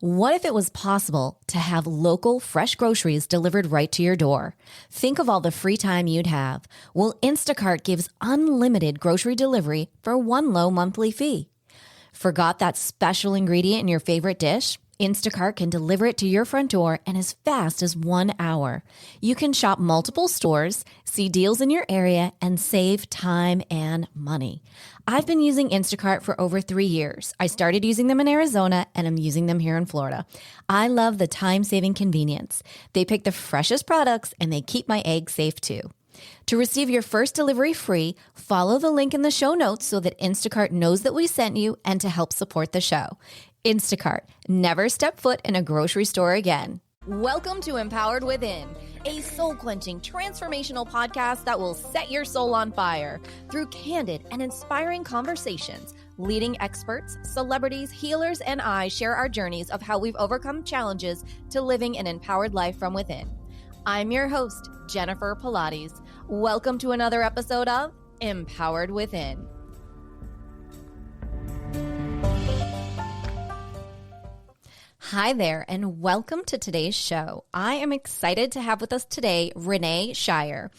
What if it was possible to have local, fresh groceries delivered right to your door? Think of all the free time you'd have. Well, Instacart gives unlimited grocery delivery for one low monthly fee. Forgot that special ingredient in your favorite dish? Instacart can deliver it to your front door in as fast as 1 hour. You can shop multiple stores, see deals in your area, and save time and money. I've been using Instacart for over 3 years. I started using them in Arizona, and I'm using them here in Florida. I love the time-saving convenience. They pick the freshest products, and they keep my eggs safe too. To receive your first delivery free, follow the link in the show notes so that Instacart knows that we sent you and to help support the show. Instacart. Never step foot in a grocery store again. Welcome to Empowered Within, a soul-quenching, transformational podcast that will set your soul on fire through candid and inspiring conversations. Leading experts, celebrities, healers, and I share our journeys of how we've overcome challenges to living an empowered life from within. I'm your host, Jennifer Pilates. Welcome to another episode of Empowered Within. Hi there, and welcome to today's show. I am excited to have with us today Renee Schyjer.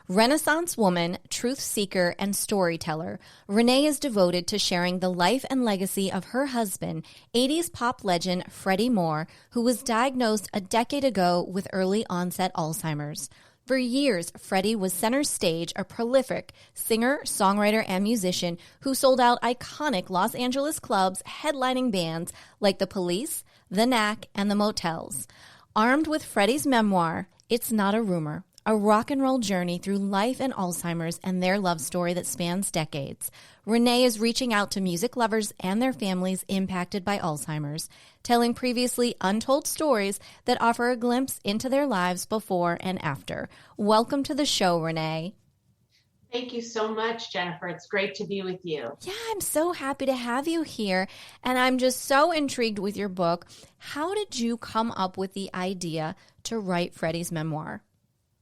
Renaissance woman, truth seeker, and storyteller, Renee is devoted to sharing the life and legacy of her husband, 80s pop legend Freddy Moore, who was diagnosed a decade ago with early-onset Alzheimer's. For years, Freddy was center stage, a prolific singer, songwriter, and musician who sold out iconic Los Angeles clubs headlining bands like the Police, the Knack, and the Motels. Armed with Freddy's memoir, It's Not A Rumour, a rock and roll journey through life and Alzheimer's and their love story that spans decades, Renee is reaching out to music lovers and their families impacted by Alzheimer's, telling previously untold stories that offer a glimpse into their lives before and after. Welcome to the show, Renee. Thank you so much, Jennifer. It's great to be with you. Yeah, I'm so happy to have you here. And I'm just so intrigued with your book. How did you come up with the idea to write Freddy's memoir?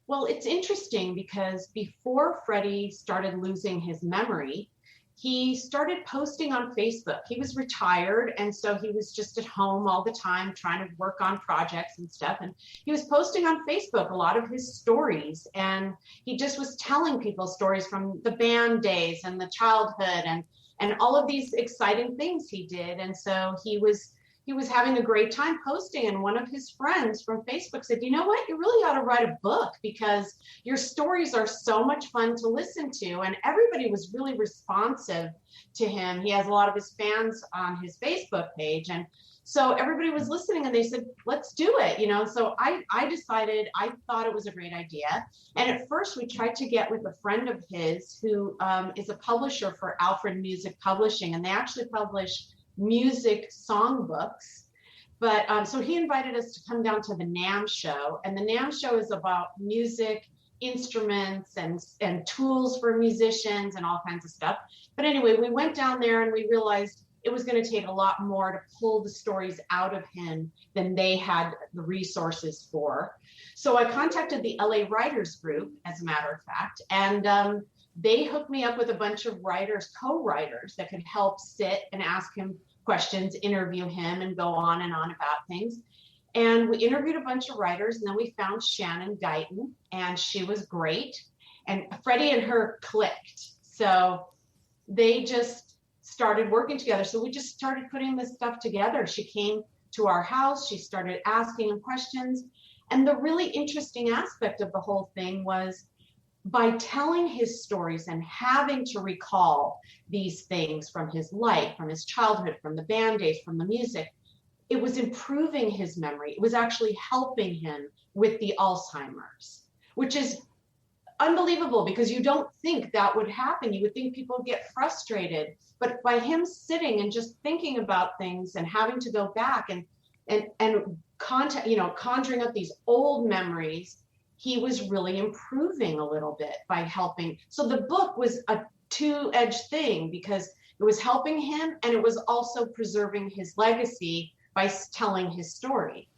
Well, it's interesting because before Freddy started losing his memory, he started posting on Facebook. He was retired, and so he was just at home all the time trying to work on projects and stuff. And he was posting on Facebook a lot of his stories, and he just was telling people stories from the band days and the childhood and all of these exciting things he did. And so he was having a great time posting, and one of his friends from Facebook said, you know what, you really ought to write a book because your stories are so much fun to listen to. And everybody was really responsive to him. He has a lot of his fans on his Facebook page. And so everybody was listening, and they said, let's do it. So I decided, I thought it was a great idea. And at first we tried to get with a friend of his who is a publisher for Alfred Music Publishing, and they actually publish music songbooks. But so he invited us to come down to the NAMM show, and the NAMM show is about music, instruments, and tools for musicians and all kinds of stuff. But anyway, we went down there and we realized it was going to take a lot more to pull the stories out of him than they had the resources for. So I contacted the LA Writers Group, as a matter of fact, and they hooked me up with a bunch of writers, co-writers that could help sit and ask him questions, interview him, and go on and on about things. And we interviewed a bunch of writers, and then we found Shannon Guyton, and she was great. And Freddie and her clicked. So they just started working together. So we just started putting this stuff together. She came to our house. She started asking him questions. And the really interesting aspect of the whole thing was, by telling his stories and having to recall these things from his life, from his childhood, from the band days, from the music, it was improving his memory. It was actually helping him with the Alzheimer's, which is unbelievable because you don't think that would happen. You would think people would get frustrated. But by him sitting and just thinking about things and having to go back and conjuring up these old memories, he was really improving a little bit by helping. So the book was a two-edged thing because it was helping him and it was also preserving his legacy by telling his story.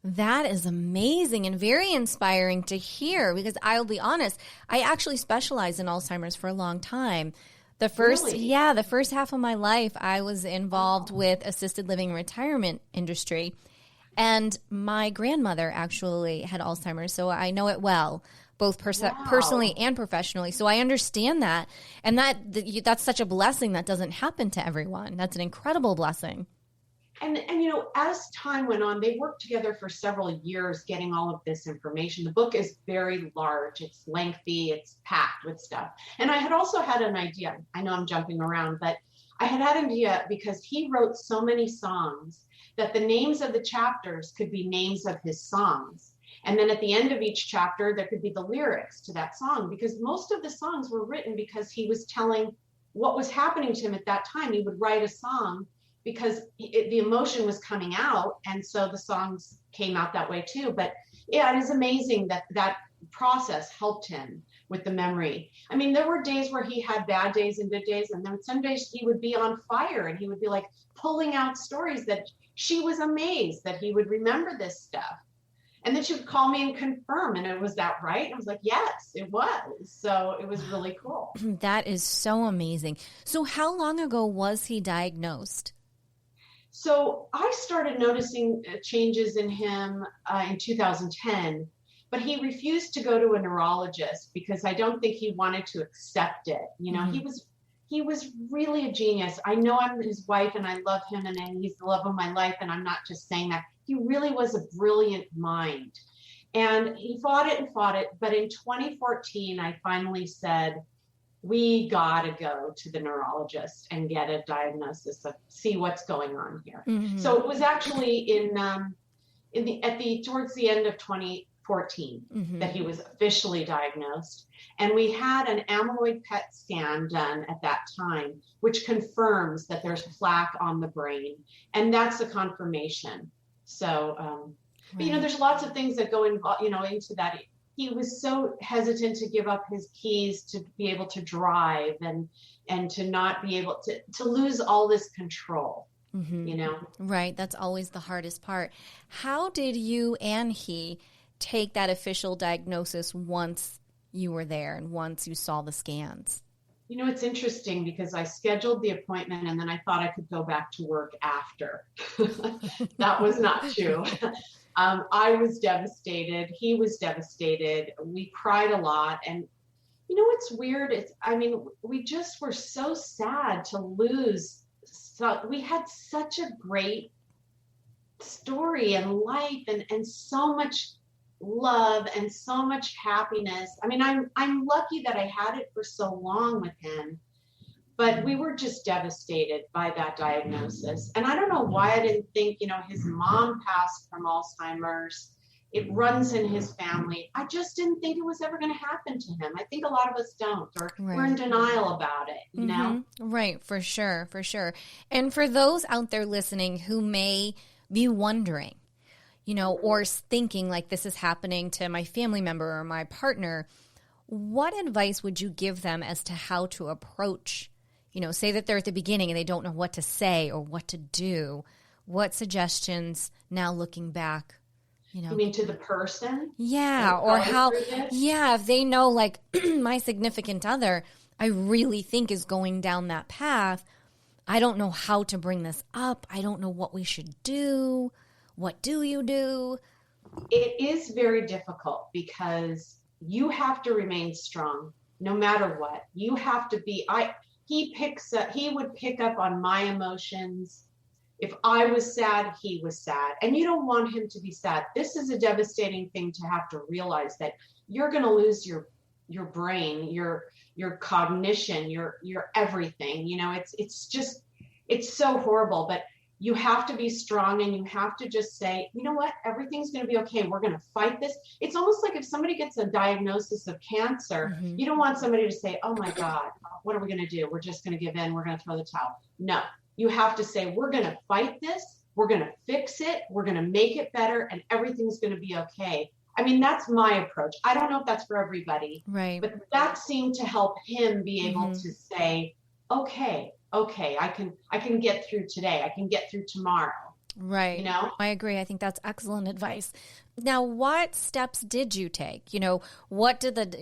That is amazing and very inspiring to hear because I'll be honest, I actually specialized in Alzheimer's for a long time. The first half of my life, I was involved with assisted living retirement industry. And my grandmother actually had Alzheimer's, so I know it well, both personally and professionally. So I understand that. And that's such a blessing that doesn't happen to everyone. That's an incredible blessing. And as time went on, they worked together for several years getting all of this information. The book is very large. It's lengthy. It's packed with stuff. And I had also had an idea. I know I'm jumping around, but I had an idea because he wrote so many songs that the names of the chapters could be names of his songs. And then at the end of each chapter, there could be the lyrics to that song, because most of the songs were written because he was telling what was happening to him at that time. He would write a song because the emotion was coming out. And so the songs came out that way too. But yeah, it is amazing that process helped him with the memory. I mean, there were days where he had bad days and good days. And then some days he would be on fire and he would be like pulling out stories that she was amazed that he would remember this stuff. And then she would call me and confirm, and was that right? I was like, yes, it was. So it was really cool. That is so amazing. So how long ago was he diagnosed? So I started noticing changes in him in 2010, but he refused to go to a neurologist because I don't think he wanted to accept it. He was really a genius. I know I'm his wife and I love him and he's the love of my life. And I'm not just saying that. He really was a brilliant mind. And he fought it. But in 2014, I finally said, we got to go to the neurologist and get a diagnosis of see what's going on here. Mm-hmm. So it was actually towards the end of 2014 mm-hmm. that he was officially diagnosed. And we had an amyloid PET scan done at that time, which confirms that there's plaque on the brain. And that's a confirmation. So, but, there's lots of things that go into that. He was so hesitant to give up his keys to be able to drive and to not be able to lose all this control, mm-hmm. Right. That's always the hardest part. How did you and he take that official diagnosis once you were there and once you saw the scans? It's interesting because I scheduled the appointment and then I thought I could go back to work after. That was not true. I was devastated. He was devastated. We cried a lot. And what's weird is, we just were so sad to lose. So we had such a great story and life and so much love and so much happiness. I'm lucky that I had it for so long with him, but we were just devastated by that diagnosis. And I don't know why I didn't think, his mom passed from Alzheimer's. It runs in his family. I just didn't think it was ever going to happen to him. I think a lot of us don't, or right. We're in denial about it, you know? Right, for sure. And for those out there listening who may be wondering, or thinking like this is happening to my family member or my partner, what advice would you give them as to how to approach, say that they're at the beginning and they don't know what to say or what to do? What suggestions now looking back? You mean to the person? Yeah, or how, if they know like my significant other, I really think is going down that path. I don't know how to bring this up. I don't know what we should do. What do you do? It is very difficult because you have to remain strong no matter what. You have to be, he would pick up on my emotions. If I was sad, he was sad. And you don't want him to be sad. This is a devastating thing to have to realize that you're going to lose your brain, your cognition, your everything. It's so horrible, but you have to be strong and you have to just say, you know what, everything's going to be okay. We're going to fight this. It's almost like if somebody gets a diagnosis of cancer, mm-hmm. you don't want somebody to say, oh my God, what are we going to do? We're just going to give in. We're going to throw the towel. No, you have to say, we're going to fight this. We're going to fix it. We're going to make it better and everything's going to be okay. That's my approach. I don't know if that's for everybody, right? But that seemed to help him be able mm-hmm. to say, okay, I can get through today. I can get through tomorrow. Right. I agree. I think that's excellent advice. Now, what steps did you take? What did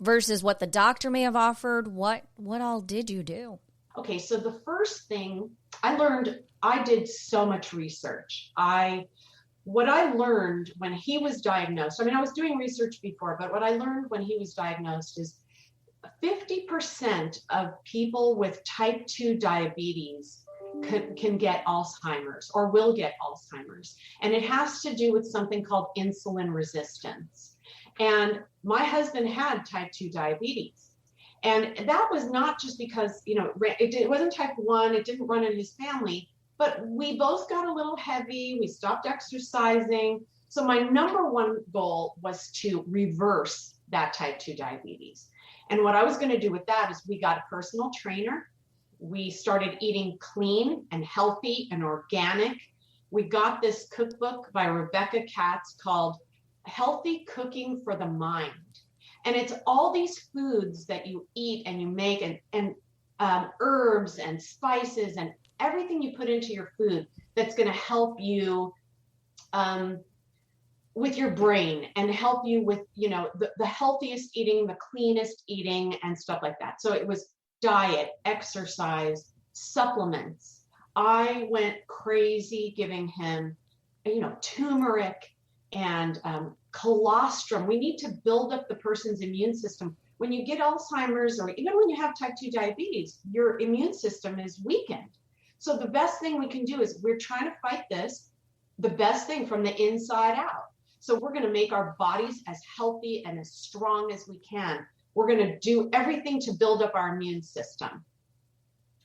versus what the doctor may have offered? What all did you do? Okay. So the first thing I learned, I did so much research. I what I learned when he was diagnosed, I mean, I was doing research before, but what I learned when he was diagnosed is 50% of people with type 2 diabetes can get Alzheimer's or will get Alzheimer's. And it has to do with something called insulin resistance. And my husband had type 2 diabetes. And that was not just because, it wasn't type 1, it didn't run in his family, but we both got a little heavy, we stopped exercising. So my number one goal was to reverse that type 2 diabetes. And what I was going to do with that is we got a personal trainer. We started eating clean and healthy and organic. We got this cookbook by Rebecca Katz called Healthy Cooking for the Mind. And it's all these foods that you eat and you make and herbs and spices and everything you put into your food that's going to help you with your brain and help you with, the healthiest eating, the cleanest eating and stuff like that. So it was diet, exercise, supplements. I went crazy giving him, turmeric and colostrum. We need to build up the person's immune system. When you get Alzheimer's or even when you have type 2 diabetes, your immune system is weakened. So the best thing we can do is we're trying to fight this, the best thing from the inside out. So we're going to make our bodies as healthy and as strong as we can. We're going to do everything to build up our immune system.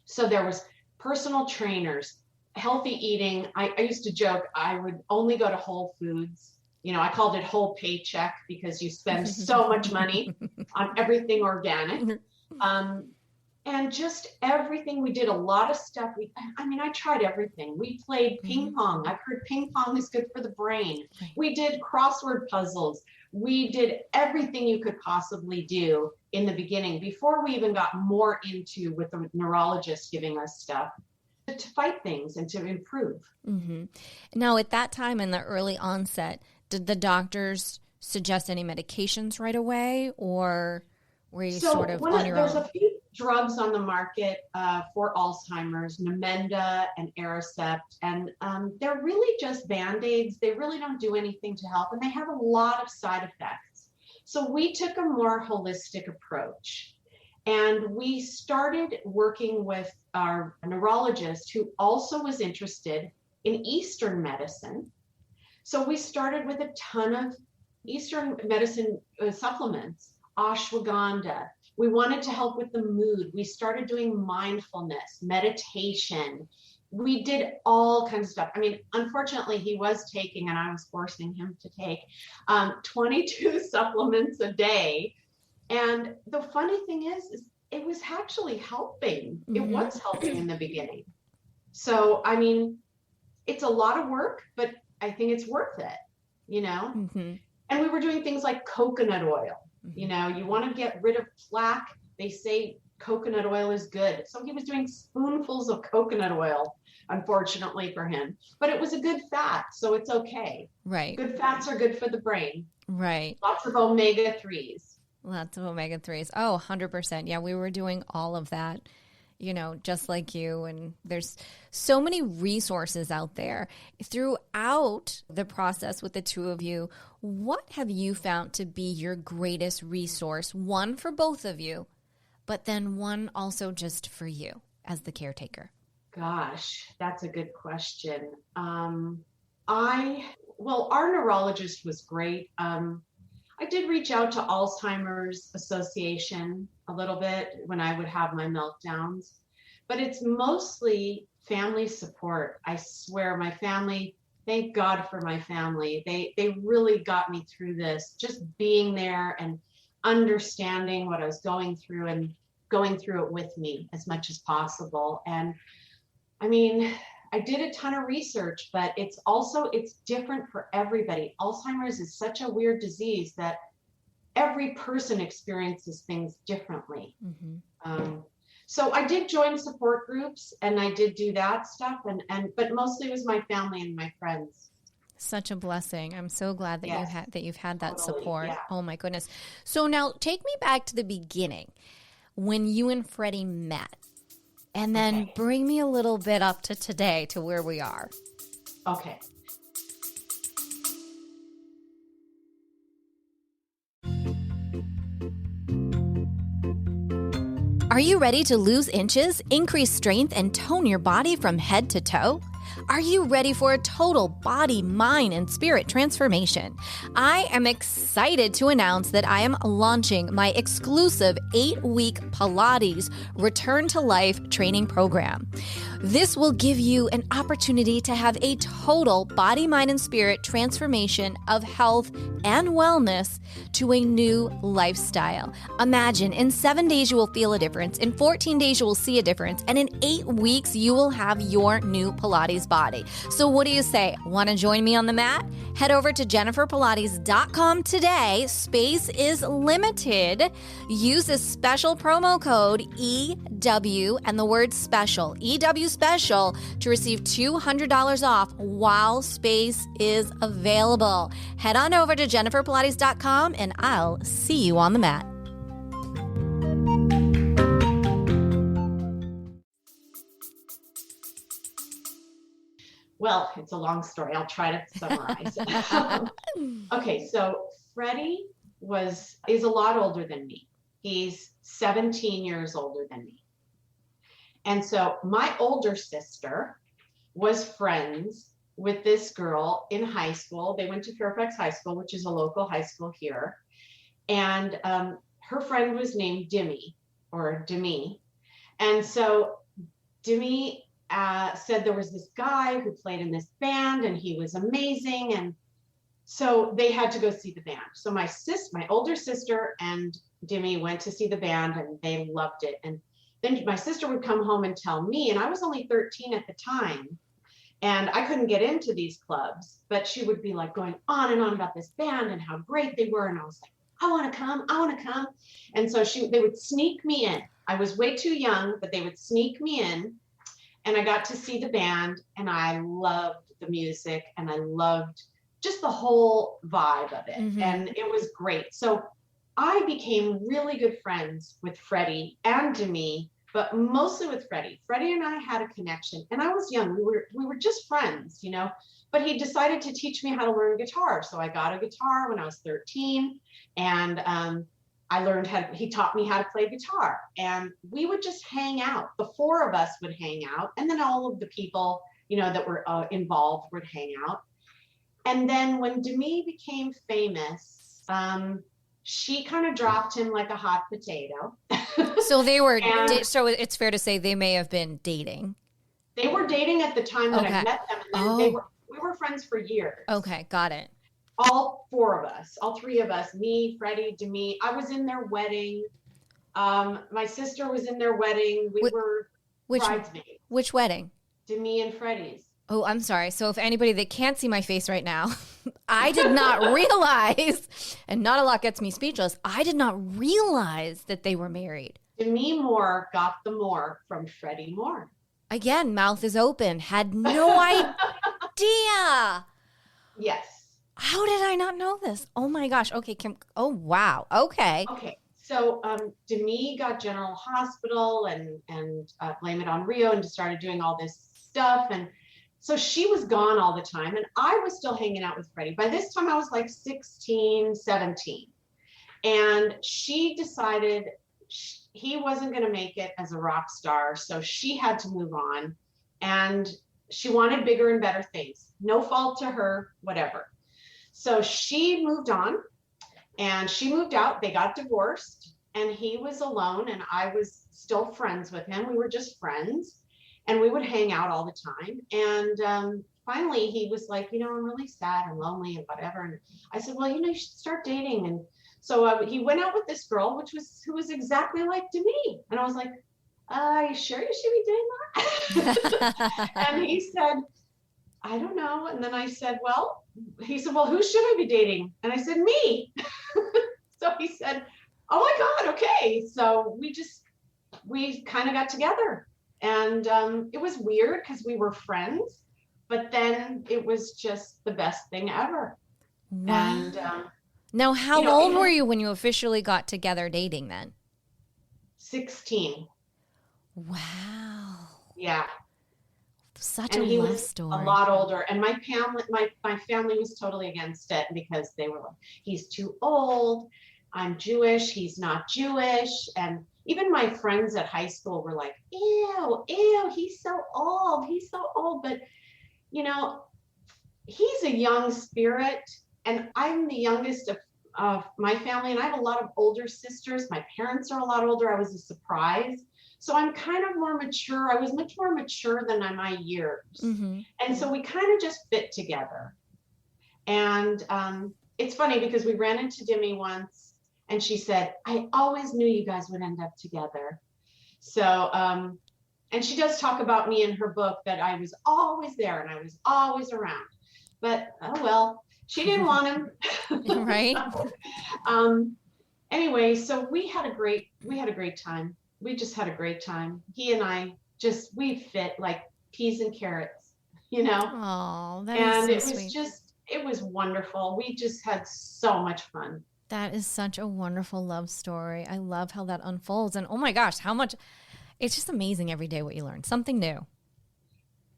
So there was personal trainers, healthy eating. I used to joke, I would only go to Whole Foods. I called it whole paycheck because you spend so much money on everything organic. And just everything. We did a lot of stuff. I tried everything. We played ping pong. I've heard ping pong is good for the brain. We did crossword puzzles. We did everything you could possibly do in the beginning before we even got more into with the neurologist giving us stuff to fight things and to improve. Mm-hmm. Now, at that time in the early onset, did the doctors suggest any medications right away, or were you sort of on your own? There's a few drugs on the market for Alzheimer's, Namenda and Aricept, and they're really just Band-Aids. They really don't do anything to help, and they have a lot of side effects. So we took a more holistic approach, and we started working with our neurologist who also was interested in Eastern medicine. So we started with a ton of Eastern medicine supplements, ashwagandha. We wanted to help with the mood. We started doing mindfulness, meditation. We did all kinds of stuff. Unfortunately, he was taking, and I was forcing him to take 22 supplements a day. And the funny thing is it was actually helping. Mm-hmm. It was helping in the beginning. So, it's a lot of work, but I think it's worth it, Mm-hmm. And we were doing things like coconut oil. You want to get rid of plaque. They say coconut oil is good. So he was doing spoonfuls of coconut oil, unfortunately for him. But it was a good fat, so it's okay. Right. Good fats are good for the brain. Right. Lots of omega-3s. Lots of omega-3s. Oh, 100%. Yeah, we were doing all of that, just like you. And there's so many resources out there. Throughout the process with the two of you, what have you found to be your greatest resource? One for both of you, but then one also just for you as the caretaker. Gosh, that's a good question. Our neurologist was great. I did reach out to Alzheimer's Association a little bit when I would have my meltdowns, but it's mostly family support. I swear my family, thank God for my family. They really got me through this, just being there and understanding what I was going through and going through it with me as much as possible. And I did a ton of research, but it's different for everybody. Alzheimer's is such a weird disease that every person experiences things differently. Mm-hmm. So I did join support groups and I did do that stuff, but mostly it was my family and my friends. Such a blessing. I'm so glad that you've had that Totally, support. Yeah. Oh my goodness. So now take me back to the beginning when you and Freddy met. And then bring me a little bit up to today, to where we are. Okay. Are you ready to lose inches, increase strength, and tone your body from head to toe? Are you ready for a total body, mind, and spirit transformation? I am excited to announce that I am launching my exclusive 8-week Pilates Return to Life training program. This will give you an opportunity to have a total body, mind, and spirit transformation of health and wellness to a new lifestyle. Imagine in 7 days you will feel a difference, in 14 days you will see a difference, and in 8 weeks you will have your new Pilates body. So what do you say? Want to join me on the mat? Head over to jenniferpilates.com today. Space is limited. Use a special promo code EW and the word special, EW special, to receive $200 off while space is available. Head on over to jenniferpilates.com and I'll see you on the mat. Well, it's a long story. I'll try to summarize it. Okay, so Freddy is a lot older than me. He's 17 years older than me. And so my older sister was friends with this girl in high school. They went to Fairfax High School, which is a local high school here. And her friend was named Demi. And so Demi said there was this guy who played in this band and he was amazing. And so they had to go see the band. So my older sister and Demi went to see the band and they loved it. And then my sister would come home and tell me, and I was only 13 at the time, and I couldn't get into these clubs, but she would be like going on and on about this band and how great they were. And I was like, I want to come. And so they would sneak me in. I was way too young, but they would sneak me in. And I got to see the band and I loved the music and I loved just the whole vibe of it. Mm-hmm. And it was great. So I became really good friends with Freddy and Demi, but mostly with Freddy. Freddy and I had a connection and I was young. We were just friends, but he decided to teach me how to learn guitar. So I got a guitar when I was 13 and he taught me how to play guitar and we would just hang out. The four of us would hang out and then all of the people, that were involved would hang out. And then when Demi became famous, she kind of dropped him like a hot potato. So they were, so it's fair to say they may have been dating. They were dating at the time that I met them. And then we were friends for years. Okay, got it. All three of us, me, Freddy, Demi. I was in their wedding. My sister was in their wedding. We were bridesmaids. Which wedding? Demi and Freddy's. Oh, I'm sorry. So if anybody that can't see my face right now, I did not realize, and not a lot gets me speechless, I did not realize that they were married. Demi Moore got the Moore from Freddy Moore. Again, mouth is open. Had no idea. Yes. How did I not know this? Oh my gosh. Okay, Kim. Oh, wow. Okay. Okay. So Demi got General Hospital and Blame It on Rio and just started doing all this stuff. And so she was gone all the time. And I was still hanging out with Freddy. By this time, I was like 16, 17. And she decided he wasn't going to make it as a rock star. So she had to move on. And she wanted bigger and better things. No fault to her, whatever. So she moved on and she moved out. They got divorced and he was alone and I was still friends with him. We were just friends and we would hang out all the time. And finally he was like, I'm really sad and lonely and whatever. And I said, well, you should start dating. And so he went out with this girl, who was exactly like Demi. And I was like, are you sure you should be doing that? And he said, I don't know. And then I said, he said, well, who should I be dating? And I said, me. So he said, oh my God, okay. So we kind of got together and it was weird because we were friends, but then it was just the best thing ever. Wow. And now, how old were you when you officially got together dating then? 16. Wow. Yeah. Such a love story. A lot older, and my family was totally against it because they were like, he's too old. I'm Jewish. He's not Jewish, and even my friends at high school were like, ew, ew, he's so old. He's so old. But, you know, he's a young spirit, and I'm the youngest of my family, and I have a lot of older sisters. My parents are a lot older. I was a surprise. So I'm kind of more mature. I was much more mature than my years. And so we kind of just fit together. And it's funny because we ran into Demi once, and she said, I always knew you guys would end up together. So, and she does talk about me in her book that I was always there and I was always around. But, oh well, she didn't want him. Right. Anyway, so we had a great time. We just had a great time. He and I we fit like peas and carrots, you know? Oh, that and is so it was sweet. it was wonderful. We just had so much fun. That is such a wonderful love story. I love how that unfolds. And oh my gosh, how much, it's just amazing every day what you learn. Something new.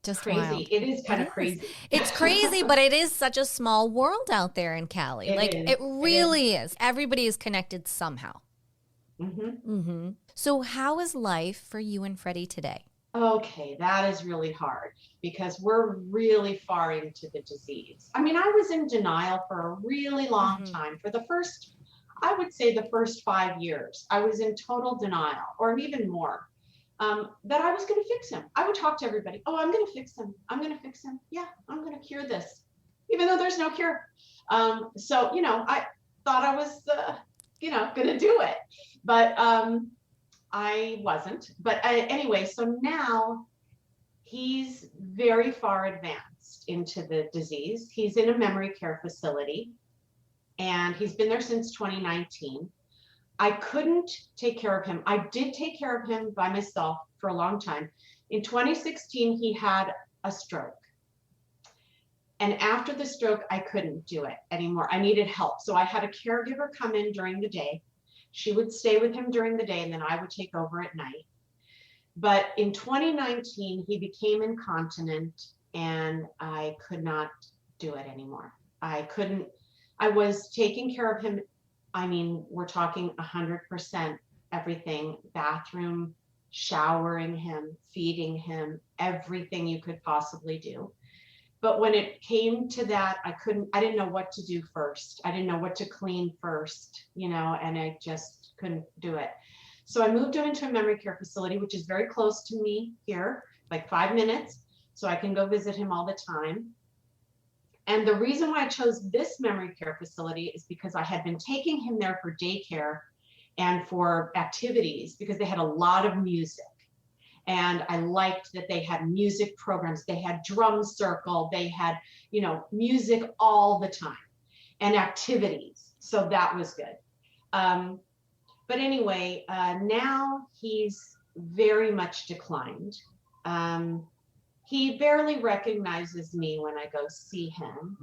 Just Crazy. wild. It is kind of crazy. It's crazy, but it is such a small world out there in Cali. It really is. Everybody is connected somehow. So how is life for you and Freddy today? Okay, that is really hard because we're really far into the disease. I mean, I was in denial for a really long time. For I would say the first 5 years, I was in total denial, or even more, that I was going to fix him. I would talk to everybody. Oh, I'm going to fix him. I'm going to fix him. Yeah, I'm going to cure this, even though there's no cure. So, you know, I thought I was, going to do it, but I wasn't. But anyway, so now he's very far advanced into the disease. He's in a memory care facility, and he's been there since 2019. I couldn't take care of him. I did take care of him by myself for a long time. In 2016, he had a stroke. And after the stroke, I couldn't do it anymore. I needed help. So I had a caregiver come in during the day. She would stay with him during the day, and then I would take over at night. But in 2019, he became incontinent, and I could not do it anymore. I was taking care of him. I mean, we're talking 100% everything, bathroom, showering him, feeding him, everything you could possibly do. But when it came to that, I didn't know what to do first. I didn't know what to clean first, and I just couldn't do it. So I moved him into a memory care facility, which is very close to me here, like 5 minutes. So I can go visit him all the time. And the reason why I chose this memory care facility is because I had been taking him there for daycare and for activities because they had a lot of music. And I liked that they had music programs. They had drum circle. They had, music all the time and activities. So that was good. But anyway, now he's very much declined. He barely recognizes me when I go see him.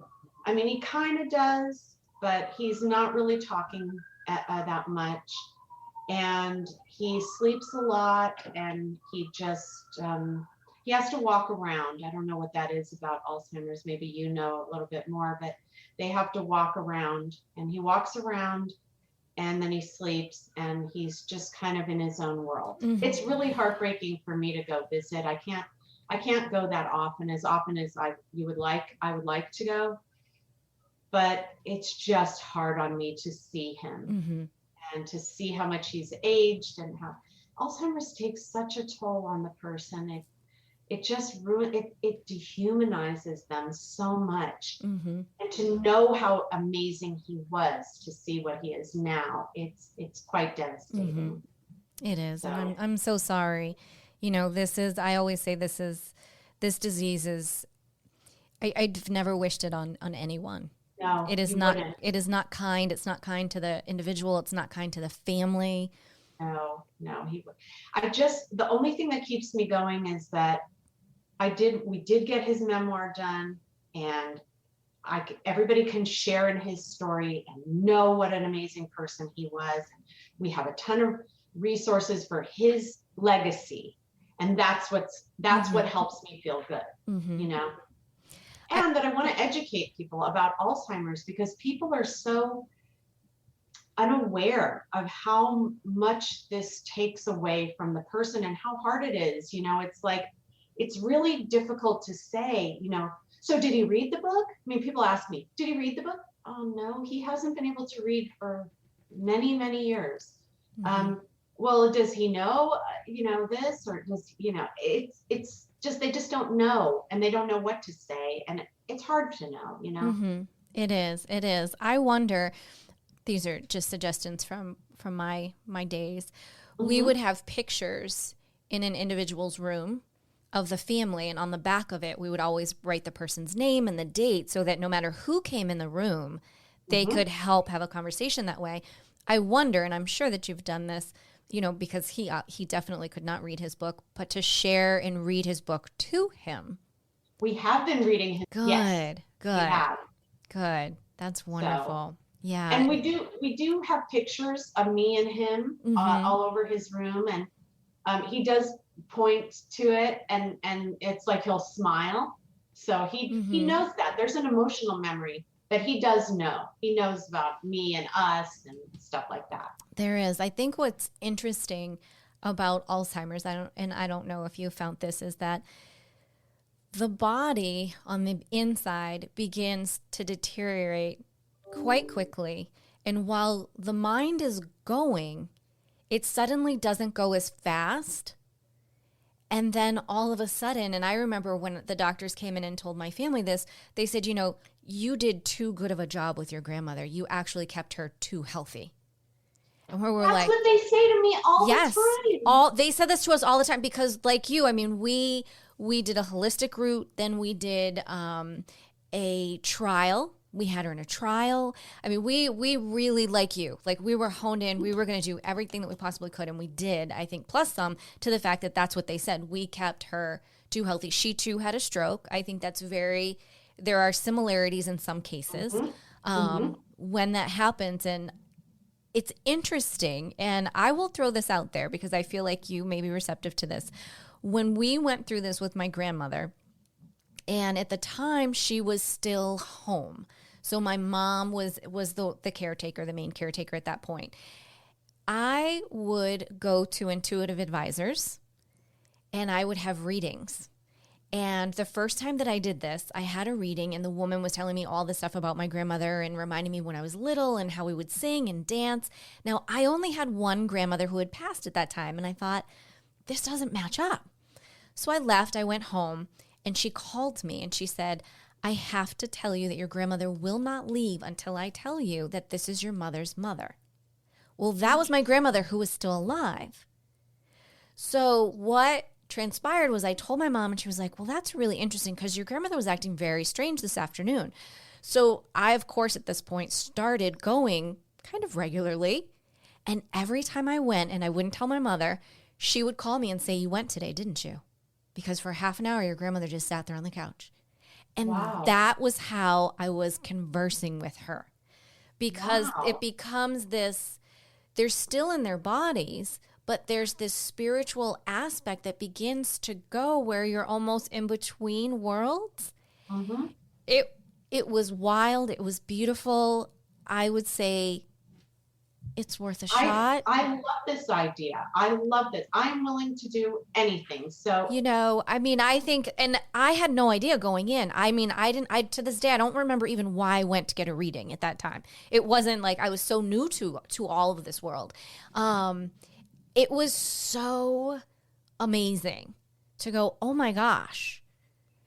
I mean, he kind of does, but he's not really talking that much. And he sleeps a lot, and he just, he has to walk around. I don't know what that is about Alzheimer's. Maybe you know a little bit more, but they have to walk around, and he walks around, and then he sleeps, and he's just kind of in his own world. It's really heartbreaking for me to go visit. I can't go that often as I would like to go, but it's just hard on me to see him. And to see how much he's aged and how Alzheimer's takes such a toll on the person. It just it dehumanizes them so much. And to know how amazing he was, to see what he is now, it's quite devastating. It is. So. And I'm so sorry. I always say this disease is, I've never wished it on anyone. No, it is not. Wouldn't. It is not kind. It's not kind to the individual. It's not kind to the family. No. The only thing that keeps me going is that we did get his memoir done, and everybody can share in his story and know what an amazing person he was. And we have a ton of resources for his legacy, and that's what helps me feel good. And that I want to educate people about Alzheimer's, because people are so, unaware of how much this takes away from the person and how hard it is. It's like, it's really difficult to say, so did he read the book? I mean, people ask me, did he read the book? Oh, no, he hasn't been able to read for many, many years. Mm-hmm. Well, does he know, this, or does, it's just, they just don't know, and they don't know what to say. And it's hard to know, Mm-hmm. It is. I wonder, these are just suggestions from my days. Mm-hmm. We would have pictures in an individual's room of the family, and on the back of it, we would always write the person's name and the date so that no matter who came in the room, they mm-hmm. could help have a conversation that way. I wonder, and I'm sure that you've done this, because he definitely could not read his book, but to share and read his book to him. We have been reading his Good, yes, good. That's wonderful. So, yeah. And we do have pictures of me and him mm-hmm. All over his room, and he does point to it, and it's like he'll smile. So he knows that there's an emotional memory that he does know. He knows about me and us and stuff like that. There is. I think what's interesting about Alzheimer's, I don't know if you found this, is that the body on the inside begins to deteriorate quite quickly. And while the mind is going, it suddenly doesn't go as fast. And then all of a sudden, and I remember when the doctors came in and told my family this, they said, you did too good of a job with your grandmother. You actually kept her too healthy. And we're That's like, what they say to me all the time. They said this to us all the time because, like you, I mean, we did a holistic route. Then we did a trial. We had her in a trial. I mean, we really, like you, like we were honed in. We were going to do everything that we possibly could. And we did, I think, plus some, to the fact that that's what they said. We kept her too healthy. She too had a stroke. I think that's there are similarities in some cases when that happens. And it's interesting. And I will throw this out there because I feel like you may be receptive to this. When we went through this with my grandmother, and at the time she was still home. So my mom was the caretaker, the main caretaker at that point. I would go to intuitive advisors and I would have readings. And the first time that I did this, I had a reading and the woman was telling me all this stuff about my grandmother and reminding me when I was little and how we would sing and dance. Now, I only had one grandmother who had passed at that time, and I thought, this doesn't match up. So I left, I went home, and she called me and she said, I have to tell you that your grandmother will not leave until I tell you that this is your mother's mother. Well, that was my grandmother who was still alive. So what transpired was I told my mom and she was like, well, that's really interesting because your grandmother was acting very strange this afternoon. So I, of course, at this point started going kind of regularly. And every time I went and I wouldn't tell my mother, she would call me and say, you went today, didn't you? Because for half an hour, your grandmother just sat there on the couch. And that was how I was conversing with her. Because it becomes this, they're still in their bodies, but there's this spiritual aspect that begins to go where you're almost in between worlds. Mm-hmm. It was wild. It was beautiful. I would say it's worth a shot. I love this idea. I love this. I'm willing to do anything. So, I mean, I think, and I had no idea going in. I mean, to this day, I don't remember even why I went to get a reading at that time. It wasn't like I was so new to all of this world. It was so amazing to go, oh my gosh.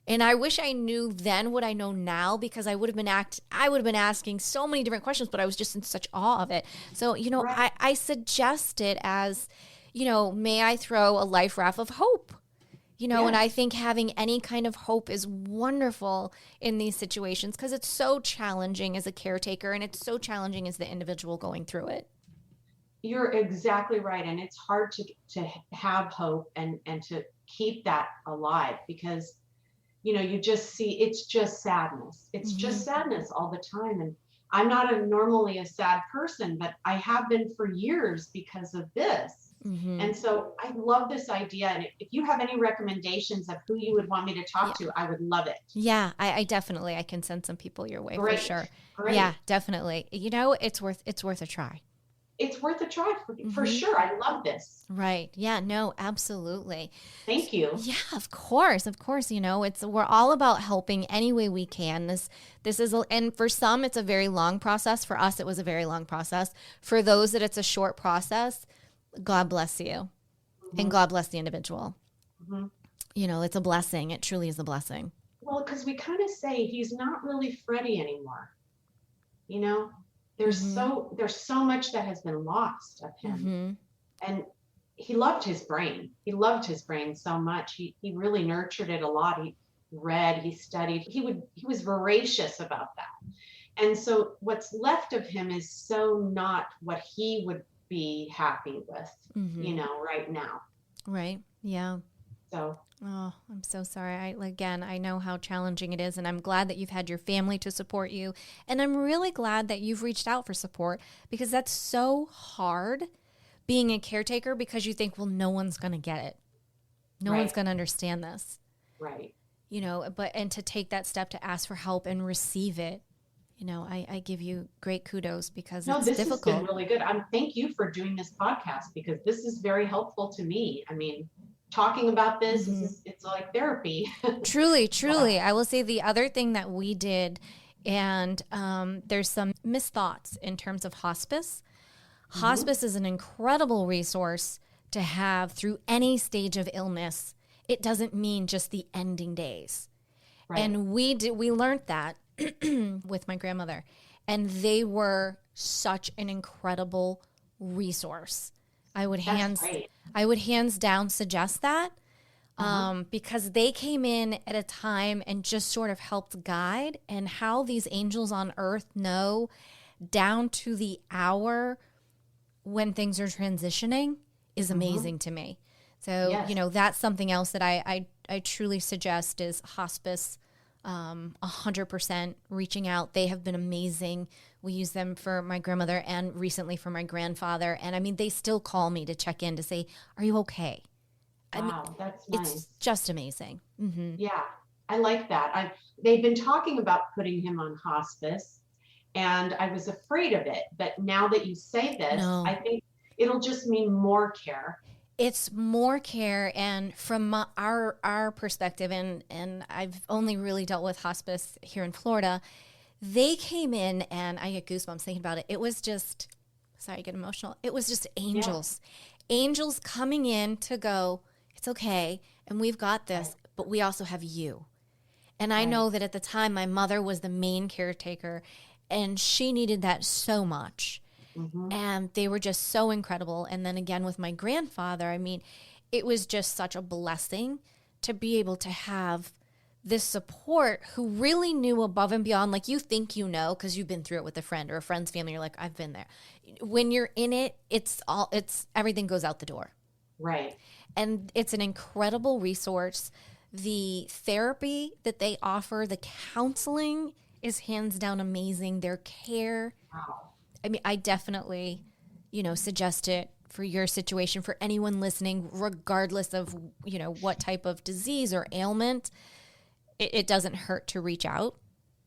And I wish I knew then what I know now, because I would have been asking so many different questions, but I was just in such awe of it. So, right. I suggest it as, may I throw a life raft of hope, and I think having any kind of hope is wonderful in these situations because it's so challenging as a caretaker and it's so challenging as the individual going through it. You're exactly right. And it's hard to have hope and to keep that alive because you just see, it's just sadness. It's mm-hmm. just sadness all the time. And I'm not normally a sad person, but I have been for years because of this. Mm-hmm. And so I love this idea. And if you have any recommendations of who you would want me to talk to, I would love it. Yeah, I definitely, I can send some people your way. Great. For sure. Great. Yeah, definitely. It's worth a try. it's worth a try for sure. I love this. Right. Yeah, no, absolutely. Thank you. Yeah, of course. Of course, we're all about helping any way we can. This is and for some it's a very long process. For us it was a very long process. For those that it's a short process, God bless you. And God bless the individual. It's a blessing. It truly is a blessing. Well, because we kind of say he's not really Freddy anymore. There's so much that has been lost of him. And he loved his brain. He loved his brain so much. He really nurtured it a lot. He read, he studied. He was voracious about that. And so what's left of him is so not what he would be happy with, right now. Right. Yeah. So. Oh, I'm so sorry. I know how challenging it is, and I'm glad that you've had your family to support you. And I'm really glad that you've reached out for support, because that's so hard being a caretaker, because you think, well, no one's going to get it. No one's going to understand this. Right. And to take that step to ask for help and receive it, I give you great kudos, because it's difficult. This has been really good. Thank you for doing this podcast, because this is very helpful to me. I mean, talking about this, it's like therapy. Truly. I will say the other thing that we did, and there's some misthoughts in terms of hospice. Hospice is an incredible resource to have through any stage of illness. It doesn't mean just the ending days. Right. And we learned that with my grandmother, and they were such an incredible resource. I would hands down suggest that, because they came in at a time and just sort of helped guide, and how these angels on earth know down to the hour when things are transitioning is amazing to me. So, that's something else that I truly suggest is hospice, 100% reaching out. They have been amazing. We use them for my grandmother and recently for my grandfather. And I mean, they still call me to check in to say, are you okay? Wow, that's nice. It's just amazing. Yeah, I like that. They've been talking about putting him on hospice, and I was afraid of it. But now that you say this, I think it'll just mean more care. It's more care, and from our perspective, and I've only really dealt with hospice here in Florida, they came in, and I get goosebumps thinking about it. It was just, sorry, I get emotional. It was just angels. Yeah. Angels coming in to go, it's okay, and we've got this, but we also have you. And I know that at the time, my mother was the main caretaker, and she needed that so much. And they were just so incredible. And then again with my grandfather, I mean, it was just such a blessing to be able to have this support who really knew above and beyond. Like, you think because you've been through it with a friend or a friend's family. You're like, I've been there. When you're in it, it's everything goes out the door. Right. And it's an incredible resource. The therapy that they offer, the counseling is hands down amazing. Their care. Wow. I mean, I definitely, suggest it for your situation, for anyone listening, regardless of, what type of disease or ailment. It doesn't hurt to reach out,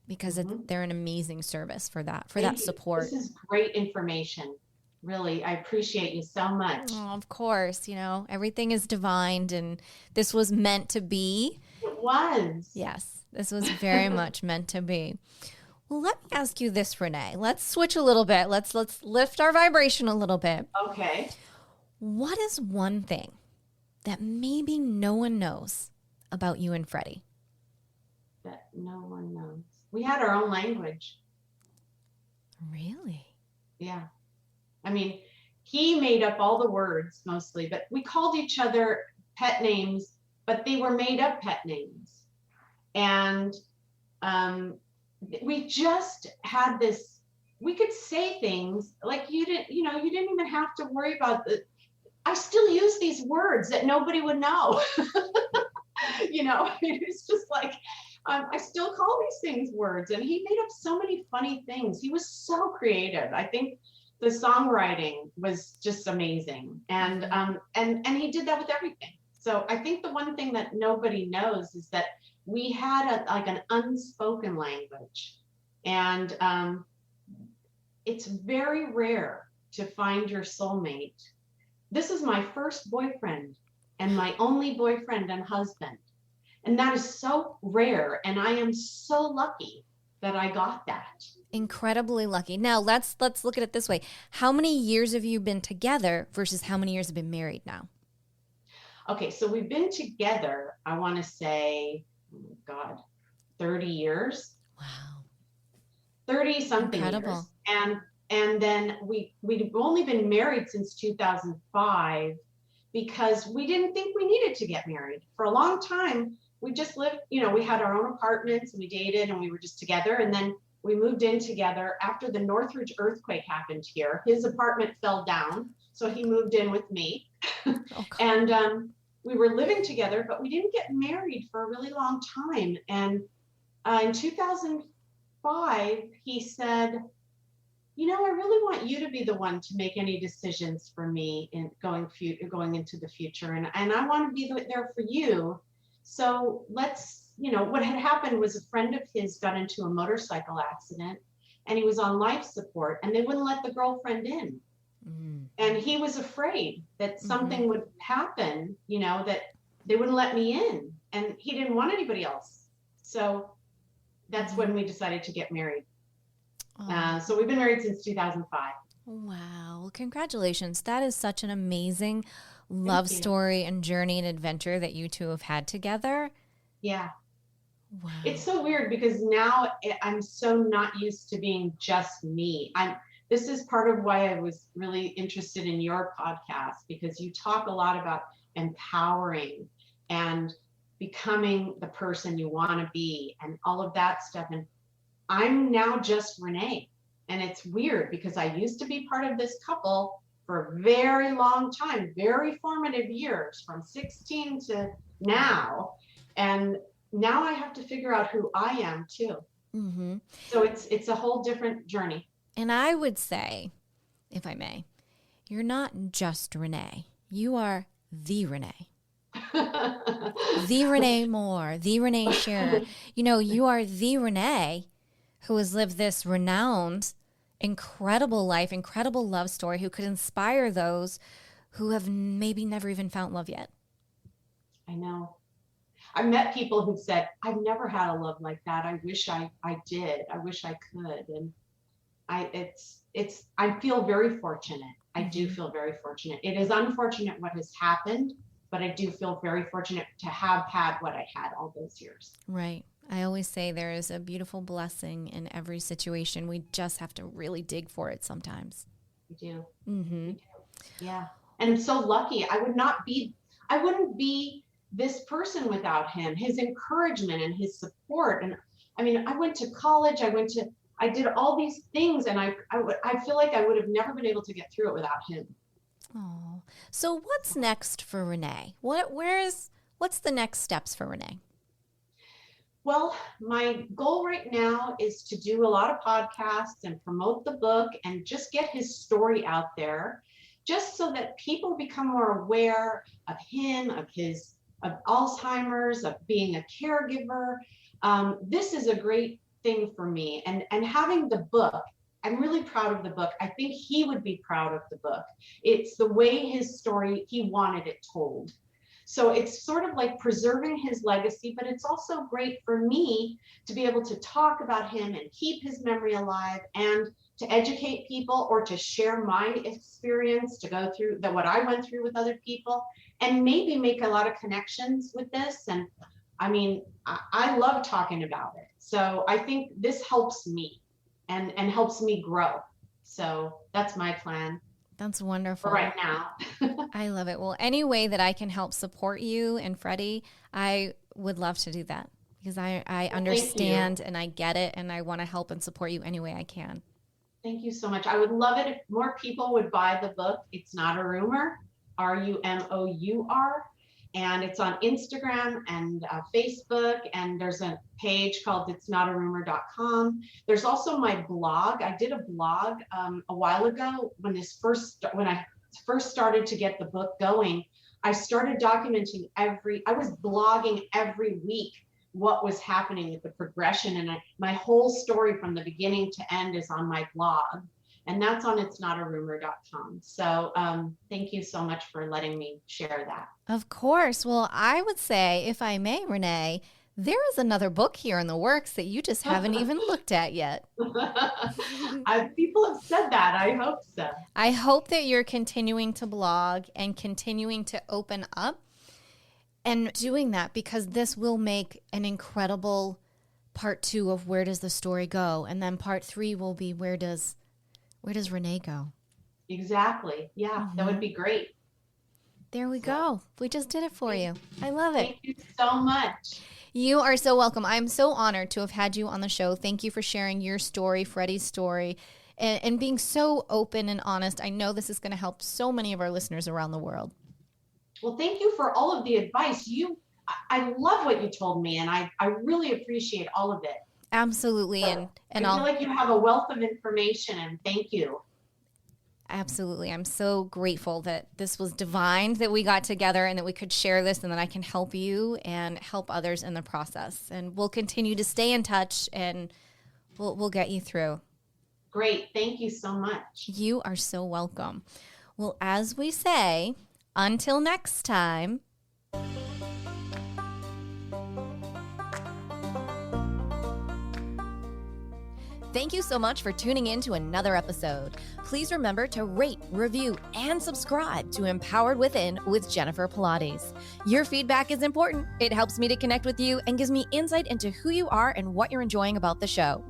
because they're an amazing service for that support. This is great information. Really, I appreciate you so much. Oh, of course, everything is divine, and this was meant to be. It was. Yes, this was very much meant to be. Well, let me ask you this, Renee. Let's switch a little bit. Let's lift our vibration a little bit. Okay. What is one thing that maybe no one knows about you and Freddy? That no one knows. We had our own language. Really? Yeah. I mean, he made up all the words mostly, but we called each other pet names, but they were made up pet names. And we just had this, we could say things like you didn't even have to worry about I still use these words that nobody would know. It's just like, I still call these things words, and he made up so many funny things. He was so creative. I think the songwriting was just amazing. And he did that with everything. So I think the one thing that nobody knows is that we had an unspoken language, and it's very rare to find your soulmate. This is my first boyfriend and my only boyfriend and husband. And that is so rare. And I am so lucky that I got that. Incredibly lucky. Now let's look at it this way. How many years have you been together versus how many years have been married now? Okay, so we've been together, I want to say, oh my God, 30 years. Wow. 30 something Incredible. years. And then we've only been married since 2005 because we didn't think we needed to get married. For a long time, we just lived, we had our own apartments and we dated and we were just together. And then we moved in together after the Northridge earthquake happened here. His apartment fell down, so he moved in with me. Okay. And we were living together, but we didn't get married for a really long time. And in 2005, he said, I really want you to be the one to make any decisions for me in going into the future. And I want to be there for you. So let's, what had happened was a friend of his got into a motorcycle accident and he was on life support and they wouldn't let the girlfriend in. Mm. And he was afraid that something would happen, that they wouldn't let me in, and he didn't want anybody else. So that's when we decided to get married. So we've been married since 2005. Wow. Well, congratulations. That is such an amazing love story and journey and adventure that you two have had together. Yeah. Wow. It's so weird because now I'm so not used to being just me. This is part of why I was really interested in your podcast, because you talk a lot about empowering and becoming the person you want to be and all of that stuff. And I'm now just Renee. And it's weird because I used to be part of this couple for a very long time, very formative years from 16 to now. And now I have to figure out who I am too. Mm-hmm. So it's a whole different journey. And I would say, if I may, you're not just Renee. You are the Renee. The Renee Moore, the Renee Schyjer. You are the Renee who has lived this renowned, incredible life, incredible love story, who could inspire those who have maybe never even found love yet. I know. I've met people who said, I've never had a love like that. I wish I did. I wish I could. And I feel very fortunate. I do feel very fortunate. It is unfortunate what has happened, but I do feel very fortunate to have had what I had all those years. Right. I always say there is a beautiful blessing in every situation. We just have to really dig for it sometimes. We do. Mm-hmm. We do. Yeah. And I'm so lucky. I wouldn't be this person without him, his encouragement and his support. And I mean, I went to college, I did all these things, and I feel like I would have never been able to get through it without him. Oh, so what's next for Renee? What's the next steps for Renee? Well, my goal right now is to do a lot of podcasts and promote the book and just get his story out there, just so that people become more aware of him, of Alzheimer's, of being a caregiver. This is a great thing for me. And having the book, I'm really proud of the book. I think he would be proud of the book. It's the way his story, he wanted it told. So it's sort of like preserving his legacy, but it's also great for me to be able to talk about him and keep his memory alive and to educate people or to share my experience, to go through what I went through with other people and maybe make a lot of connections with this. And I mean, I love talking about it. So I think this helps me and helps me grow. So that's my plan. That's wonderful. For right now. I love it. Well, any way that I can help support you and Freddy, I would love to do that because I understand and I get it and I want to help and support you any way I can. Thank you so much. I would love it if more people would buy the book. It's Not A Rumour, RUMOUR. And it's on Instagram and Facebook, and there's a page called itsnotarumour.com. There's also my blog. I did a blog a while ago when I first started to get the book going. I started documenting I was blogging every week what was happening with the progression, and my whole story from the beginning to end is on my blog. And that's on itsnotarumor.com. So thank you so much for letting me share that. Of course. Well, I would say, if I may, Renee, there is another book here in the works that you just haven't even looked at yet. People have said that. I hope so. I hope that you're continuing to blog and continuing to open up and doing that, because this will make an incredible part 2 of where does the story go? And then part 3 will be where does Renee go? Exactly. Yeah, that would be great. There we go. We just did it for you. I love it. Thank you so much. You are so welcome. I'm so honored to have had you on the show. Thank you for sharing your story, Freddy's story, and being so open and honest. I know this is going to help so many of our listeners around the world. Well, thank you for all of the advice. I love what you told me, and I really appreciate all of it. Absolutely. So I feel like you have a wealth of information, and thank you. Absolutely. I'm so grateful that this was divine, that we got together and that we could share this, and that I can help you and help others in the process. And we'll continue to stay in touch, and we'll get you through. Great. Thank you so much. You are so welcome. Well, as we say, until next time. Thank you so much for tuning in to another episode. Please remember to rate, review, and subscribe to Empowered Within with Jennifer Pilates. Your feedback is important. It helps me to connect with you and gives me insight into who you are and what you're enjoying about the show.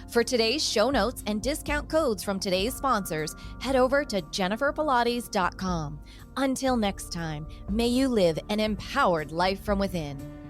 For today's show notes and discount codes from today's sponsors, head over to jenniferpilates.com. Until next time, may you live an empowered life from within.